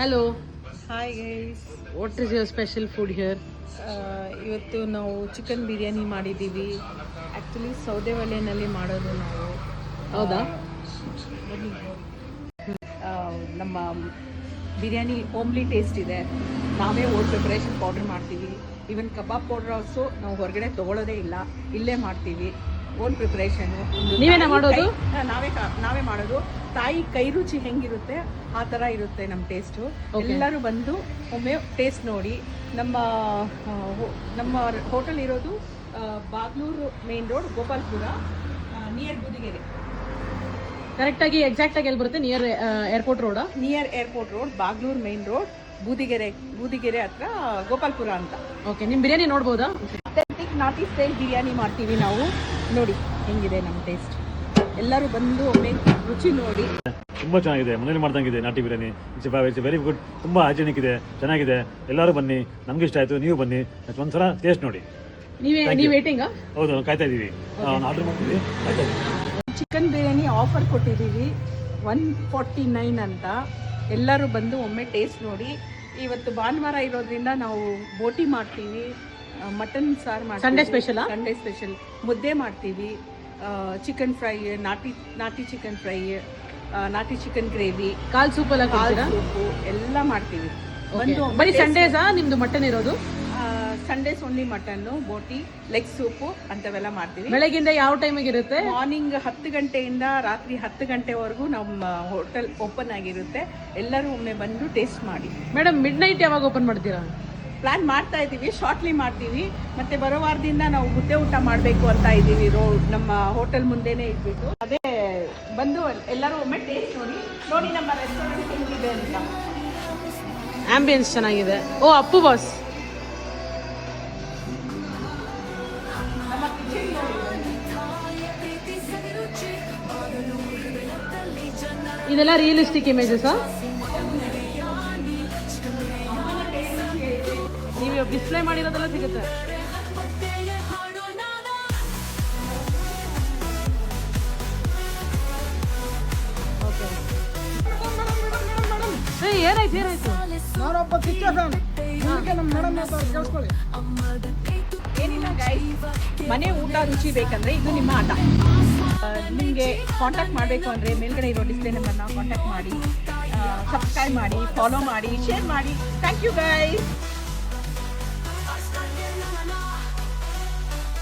Hello. Hi guys. What is your special food here? ಇವತ್ತು ನಾವು chicken biryani ಮಾಡಿದ್ದೀವಿ. Actually ಸೌದೆ ಒಲೆಯಲ್ಲಿ ಮಾಡೋದು ನಾವು. ಹೌದಾ? ನಮ್ಮ ಬಿರಿಯಾನಿ ಹೋಮ್ಲಿ ಟೇಸ್ಟ್ ಇದೆ. ನಾವೇ ಓನ್ ಪ್ರಿಪ್ರೇಷನ್ ಪೌಡ್ರ್ ಮಾಡ್ತೀವಿ. ಈವನ್ ಕಬಾಬ್ ಪೌಡ್ರ್ ಆಲ್ಸೋ ನಾವು ಹೊರಗಡೆ ತೊಗೊಳ್ಳೋದೇ ಇಲ್ಲ, ಇಲ್ಲೇ ಮಾಡ್ತೀವಿ. ಓನ್ ಪ್ರಿಪ್ರೇಷನ್ನು. ನೀವೇನ ಮಾಡೋದು? ನಾವೇ ಮಾಡೋದು. ತಾಯಿ ಕೈ ರುಚಿ ಹೆಂಗಿರುತ್ತೆ ಆ ಥರ ಇರುತ್ತೆ ನಮ್ಮ ಟೇಸ್ಟು. ಎಲ್ಲರೂ ಬಂದು ಒಮ್ಮೆ ಟೇಸ್ಟ್ ನೋಡಿ. ನಮ್ಮ ಹೋಟೆಲ್ ಇರೋದು Bagalur main road, Gopalpura, near Budigere. ಕರೆಕ್ಟಾಗಿ ಎಕ್ಸಾಕ್ಟಾಗಿ ಎಲ್ಲಿ ಬರುತ್ತೆ? ನಿಯರ್ ಏರ್ಪೋರ್ಟ್ ರೋಡಾ? Near airport road, Bagalur main road, Budigere ಹತ್ರ ಗೋಪಾಲ್ಪುರ ಅಂತ. ಓಕೆ, ನಿಮ್ಮ ಬಿರಿಯಾನಿ ನೋಡ್ಬೋದಾ? ಅಥೆಂಟಿಕ್ ನಾಟಿ ಸ್ಟೈಲ್ ಬಿರಿಯಾನಿ ಮಾಡ್ತೀವಿ ನಾವು. ನೋಡಿ ಹೆಂಗಿದೆ ನಮ್ಮ ಟೇಸ್ಟ್. ಎಲ್ಲರೂ ಬಂದು ಒಮ್ಮೆ ರುಚಿ ನೋಡಿ. ತುಂಬ ಚೆನ್ನಾಗಿದೆ, ಮನೇಲಿ ಮಾಡ್ದಂಗಿದೆ ನಾಟಿ ಬಿರಿಯಾನಿ. It's very good. ತುಂಬ ಹೈಜಿನಿಕ್ ಇದೆ, ಚೆನ್ನಾಗಿದೆ. ಎಲ್ಲರೂ ಬನ್ನಿ, ನಮ್ಗೆ ಇಷ್ಟ ಆಯಿತು, ನೀವು ಬನ್ನಿ, ಒಂದ್ಸಲ ಟೇಸ್ಟ್ ನೋಡಿ. ನೀವು ವೇಟಿಂಗಾ? ಹೌದು, ಕಾಯ್ತಾ ಇದ್ದೀವಿ. ಆರ್ಡರ್ ಮಾಡ್ತೀವಿ, ಕಾಯ್ತಾ ಇದ್ದೀವಿ. ಚಿಕನ್ ಬಿರಿಯಾನಿ ಆಫರ್ ಕೊಟ್ಟಿದ್ದೀವಿ 149 ಅಂತ. ಎಲ್ಲರೂ ಬಂದು ಒಮ್ಮೆ ಟೇಸ್ಟ್ ನೋಡಿ. ಇವತ್ತು ಭಾನುವಾರ ಇರೋದ್ರಿಂದ ನಾವು ಬೋಟಿ ಮಾಡ್ತೀವಿ, ಮಟನ್ ಸಾರು ಮಾಡ್ತೀವಿ. ಸಂಡೇ ಸ್ಪೆಷಲಾ? Sunday special. ಮುದ್ದೆ ಮಾಡ್ತೀವಿ, ಚಿಕನ್ ಫ್ರೈ, ನಾಟಿ ಚಿಕನ್ ಫ್ರೈ, ನಾಟಿ ಚಿಕನ್ ಗ್ರೇವಿ, ಕಾಲ್ ಸೂಪ್ ಎಲ್ಲ ಕೊಡ್ತೀರಾ? ಸೂಪು ಎಲ್ಲ ಮಾಡ್ತೀವಿ. ಬರೀ ಸಂಡೇಸಾ ನಿಮ್ದು ಮಟನ್ ಇರೋದು? ಸಂಡೇಸ್ ಓನ್ಲಿ ಮಟನ್ನು, ಬೋಟಿ, ಲೆಗ್ ಸೂಪು ಅಂಥವೆಲ್ಲ ಮಾಡ್ತೀವಿ. ಬೆಳಗಿಂದ ಯಾವ ಟೈಮಿಗೆ ಇರುತ್ತೆ? ಮಾರ್ನಿಂಗ್ 10 ಗಂಟೆಯಿಂದ ರಾತ್ರಿ 10 ಗಂಟೆವರೆಗೂ ನಮ್ಮ ಹೋಟೆಲ್ ಓಪನ್ ಆಗಿರುತ್ತೆ. ಎಲ್ಲರೂ ಒಮ್ಮೆ ಬಂದು ಟೇಸ್ಟ್ ಮಾಡಿ. ಮೇಡಮ್, ಮಿಡ್ ನೈಟ್ ಯಾವಾಗ ಓಪನ್ ಮಾಡ್ತೀರಾ? ಪ್ಲಾನ್ ಮಾಡ್ತಾ ಇದ್ದೀವಿ, ಶಾರ್ಟ್ಲಿ ಮಾಡ್ತೀವಿ. ಮತ್ತೆ ಬರೋ ವಾರದಿಂದ ನಾವು ಮುದ್ದೆ ಊಟ ಮಾಡಬೇಕು ಅಂತ ಇದ್ದೀವಿ. ನಮ್ಮ ಹೋಟೆಲ್ ಮುಂದೆನೇ ಇಟ್ಬಿಟ್ಟು. ಅದೇ ಬಂದು ಎಲ್ಲರೂ ಒಮ್ಮೆ ಟೇಸ್ಟ್ ನೋಡಿ ನಮ್ಮ ರೆಸ್ಟೋರೆಂಟ್ ಹೆಂಗಿದೆ ಅಂತ. ಆಂಬಿಯನ್ಸ್ ಚೆನ್ನಾಗಿದೆ. ಓ, ಅಪ್ಪು ಬಾಸ್. ಇದೆಲ್ಲ ರಿಯಲಿಸ್ಟಿಕ್ ಇಮೇಜಸಾ? ನೀವು ಡಿಸ್ಪ್ಲೇ ಮಾಡಿರೋದೆಲ್ಲ ಸಿಗುತ್ತೆ. ಏನಾಯ್ತು? ಏನಿಲ್ಲ ಗೈಸ್, ಮನೆ ಊಟ ರುಚಿ ಬೇಕಂದ್ರೆ ಇದು ನಿಮ್ಮ ಆಟ. ನಿಮಗೆ ಕಾಂಟ್ಯಾಕ್ಟ್ ಮಾಡಬೇಕು ಅಂದರೆ ಮೇಲ್ಗಡೆ ಇರೋ ಡಿಸ್ಪ್ಲೇ ನಂಬರ್ನ ಕಾಂಟ್ಯಾಕ್ಟ್ ಮಾಡಿ, ಸಬ್ಸ್ಕ್ರೈಬ್ ಮಾಡಿ, ಫಾಲೋ ಮಾಡಿ, ಶೇರ್ ಮಾಡಿ. Thank you guys.